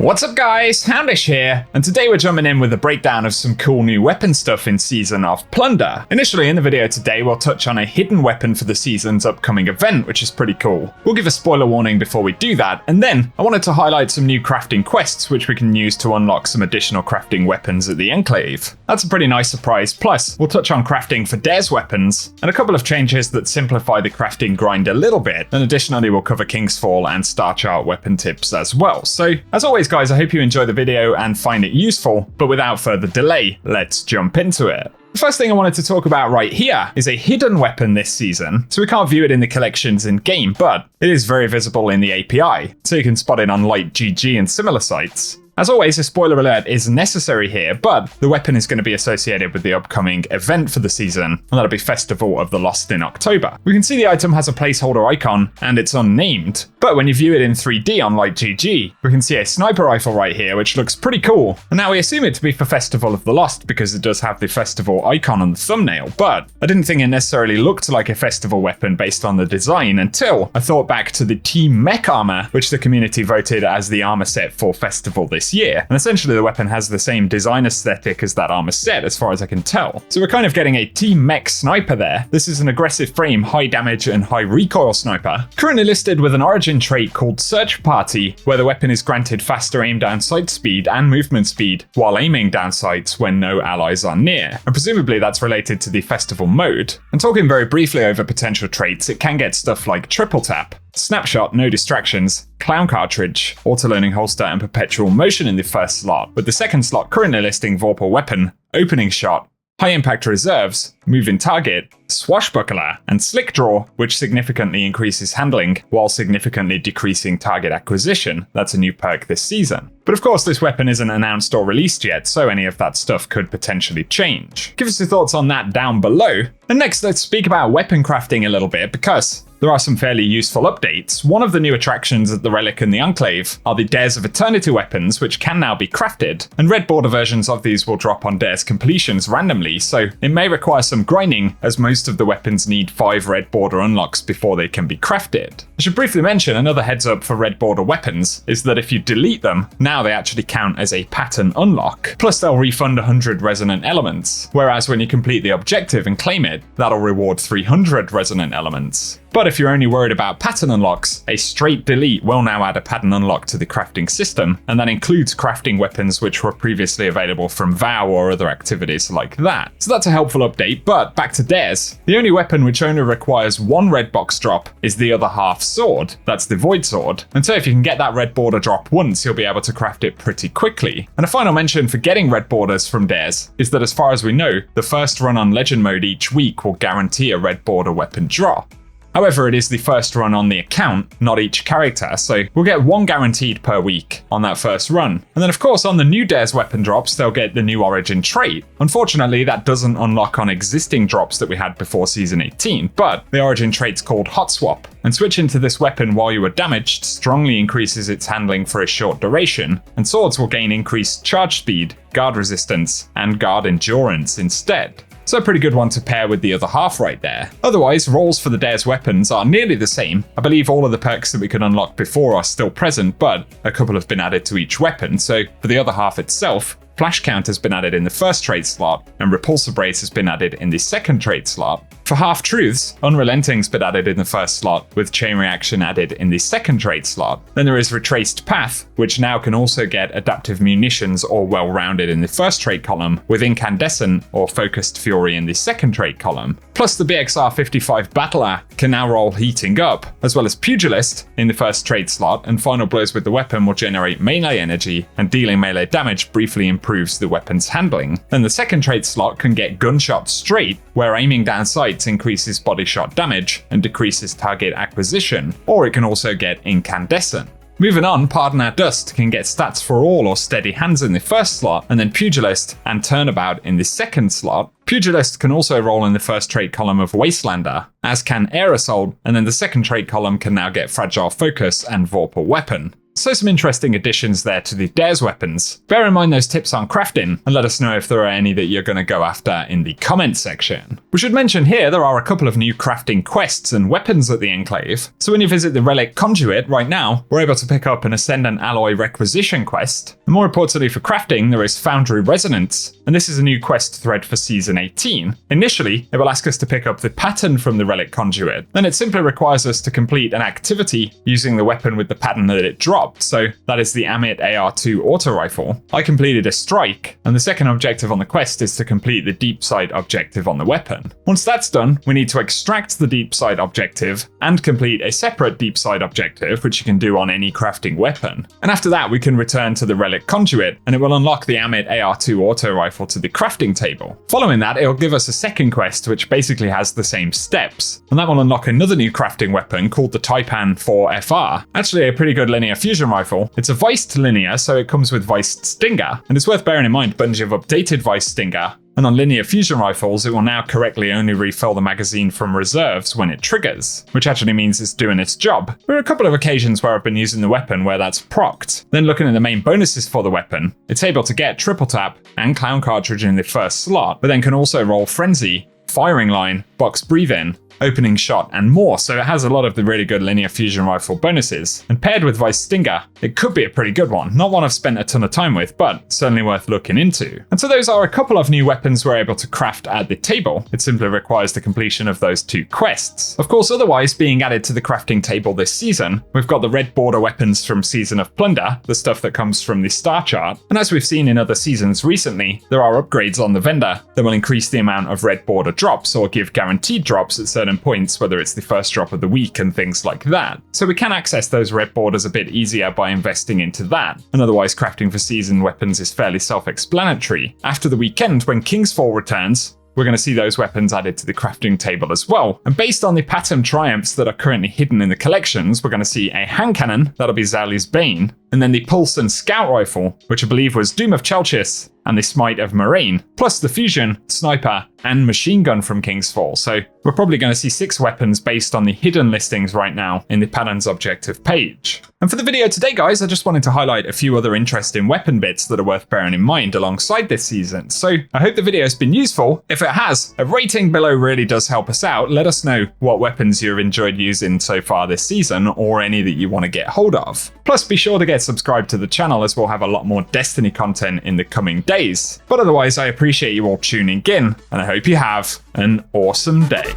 What's up guys, Houndish here, and today we're jumping in with a breakdown of some cool new weapon stuff in Season of Plunder. Initially in the video today we'll touch on a hidden weapon for the season's upcoming event, which is pretty cool. We'll give a spoiler warning before we do that, and then I wanted to highlight some new crafting quests which we can use to unlock some additional crafting weapons at the Enclave. That's a pretty nice surprise, plus we'll touch on crafting for Dare's weapons, and a couple of changes that simplify the crafting grind a little bit, and additionally we'll cover King's Fall and Star Chart weapon tips as well. So as always guys, I hope you enjoy the video and find it useful, but without further delay, let's jump into it. The first thing I wanted to talk about right here is a hidden weapon this season, so we can't view it in the collections in game, but it is very visible in the API, so you can spot it on like GG and similar sites. As always, a spoiler alert is necessary here, but the weapon is going to be associated with the upcoming event for the season, and that'll be Festival of the Lost in October. We can see the item has a placeholder icon, and it's unnamed, but when you view it in 3D on Light GG, we can see a sniper rifle right here, which looks pretty cool, and now we assume it to be for Festival of the Lost because it does have the festival icon on the thumbnail, but I didn't think it necessarily looked like a festival weapon based on the design until I thought back to the Team Mech armor, which the community voted as the armor set for Festival this year, and essentially the weapon has the same design aesthetic as that armor set as far as I can tell. So we're kind of getting a Team Mech sniper there. This is an aggressive frame, high damage and high recoil sniper, currently listed with an origin trait called Search Party, where the weapon is granted faster aim down sight speed and movement speed while aiming down sights when no allies are near, and presumably that's related to the festival mode. And talking very briefly over potential traits, it can get stuff like triple tap, snapshot, no distractions, clown cartridge, auto-loading holster and perpetual motion in the first slot, with the second slot currently listing Vorpal weapon, opening shot, high impact reserves, moving target, swashbuckler, and slick draw, which significantly increases handling while significantly decreasing target acquisition. That's a new perk this season. But of course this weapon isn't announced or released yet, so any of that stuff could potentially change. Give us your thoughts on that down below. And next let's speak about weapon crafting a little bit, because there are some fairly useful updates. One of the new attractions at the Relic and the Enclave are the Dares of Eternity weapons, which can now be crafted, and red border versions of these will drop on Dares completions randomly, so it may require some grinding, as most of the weapons need 5 red border unlocks before they can be crafted. I should briefly mention another heads up for red border weapons is that if you delete them, now they actually count as a pattern unlock, plus they'll refund 100 resonant elements, whereas when you complete the objective and claim it, that'll reward 300 resonant elements. But if you're only worried about pattern unlocks, a straight delete will now add a pattern unlock to the crafting system, and that includes crafting weapons which were previously available from VOW or other activities like that. So that's a helpful update, but back to Dares. The only weapon which only requires 1 red box drop is the other half sword. That's the Void Sword. And so if you can get that red border drop once, you'll be able to craft it pretty quickly. And a final mention for getting red borders from Dares is that as far as we know, the first run on Legend mode each week will guarantee a red border weapon drop. However, it is the first run on the account, not each character, so we'll get 1 guaranteed per week on that first run. And then of course on the new Dares weapon drops, they'll get the new origin trait. Unfortunately, that doesn't unlock on existing drops that we had before Season 18, but the origin trait's called Hot Swap, and switching to this weapon while you are damaged strongly increases its handling for a short duration, and swords will gain increased charge speed, guard resistance, and guard endurance instead. So a pretty good one to pair with the other half right there. Otherwise, roles for the Dares weapons are nearly the same. I believe all of the perks that we could unlock before are still present, but a couple have been added to each weapon. So for the other half itself, Flash Count has been added in the first trait slot, and Repulsor Brace has been added in the second trait slot. For Half-Truths, Unrelenting's been added in the first slot, with Chain Reaction added in the second trait slot. Then there is Retraced Path, which now can also get Adaptive Munitions or Well-Rounded in the first trait column, with Incandescent or Focused Fury in the second trait column. Plus the BXR 55 Battler can now roll Heating Up, as well as Pugilist in the first trait slot, and Final Blows with the weapon will generate melee energy, and dealing melee damage briefly improves the weapon's handling. Then the second trait slot can get Gunshot Straight, where aiming down sights increases body shot damage and decreases target acquisition, or it can also get Incandescent. Moving on, Pardon Our Dust can get stats for all or steady hands in the first slot, and then Pugilist and Turnabout in the second slot. Pugilist can also roll in the first trait column of Wastelander, as can Air Assault, and then the second trait column can now get Fragile Focus and Vorpal Weapon. So some interesting additions there to the Dares weapons. Bear in mind those tips on crafting, and let us know if there are any that you're going to go after in the comments section. We should mention here there are a couple of new crafting quests and weapons at the Enclave. So when you visit the Relic Conduit right now, we're able to pick up an Ascendant Alloy Requisition quest. And more importantly for crafting, there is Foundry Resonance, and this is a new quest thread for Season 18. Initially, it will ask us to pick up the pattern from the Relic Conduit, then it simply requires us to complete an activity using the weapon with the pattern that it dropped, so that is the Amit AR2 auto rifle. I completed a strike, and the second objective on the quest is to complete the deep sight objective on the weapon. Once that's done, we need to extract the deep sight objective and complete a separate deep sight objective, which you can do on any crafting weapon. And after that, we can return to the Relic Conduit, and it will unlock the Amit AR2 auto rifle to the crafting table. Following that, it'll give us a second quest, which basically has the same steps, and that will unlock another new crafting weapon called the Taipan 4FR. Actually a pretty good linear fusion rifle. It's a viced linear, so it comes with viced stinger, and it's worth bearing in mind Bungie have updated viced stinger, and on linear fusion rifles, it will now correctly only refill the magazine from reserves when it triggers, which actually means it's doing its job. There are a couple of occasions where I've been using the weapon where that's procced. Then looking at the main bonuses for the weapon, it's able to get triple tap and clown cartridge in the first slot, but then can also roll frenzy, firing line, box breathe in, opening shot, and more, so it has a lot of the really good linear fusion rifle bonuses. And paired with Vice Stinger, it could be a pretty good one. Not one I've spent a ton of time with, but certainly worth looking into. And so those are a couple of new weapons we're able to craft at the table. It simply requires the completion of those two quests. Of course, otherwise being added to the crafting table this season, we've got the red border weapons from Season of Plunder, the stuff that comes from the star chart. And as we've seen in other seasons recently, there are upgrades on the vendor that will increase the amount of red border drops or give guaranteed drops at certain points, whether it's the first drop of the week and things like that. So we can access those red borders a bit easier by investing into that. And otherwise, crafting for season weapons is fairly self-explanatory. After the weekend, when King's Fall returns, we're going to see those weapons added to the crafting table as well. And based on the pattern triumphs that are currently hidden in the collections, we're going to see a hand cannon, that'll be Zali's Bane, and then the Pulse and Scout Rifle, which I believe was Doom of Chelchis, and the Smite of Moraine, plus the Fusion, Sniper, and Machine Gun from King's Fall. So we're probably going to see 6 weapons based on the hidden listings right now in the Patterns Objective page. And for the video today, guys, I just wanted to highlight a few other interesting weapon bits that are worth bearing in mind alongside this season. So I hope the video has been useful. If it has, a rating below really does help us out. Let us know what weapons you've enjoyed using so far this season, or any that you want to get hold of. Plus, be sure to get subscribed to the channel, as we'll have a lot more Destiny content in the coming days. But otherwise, I appreciate you all tuning in, and I hope you have an awesome day.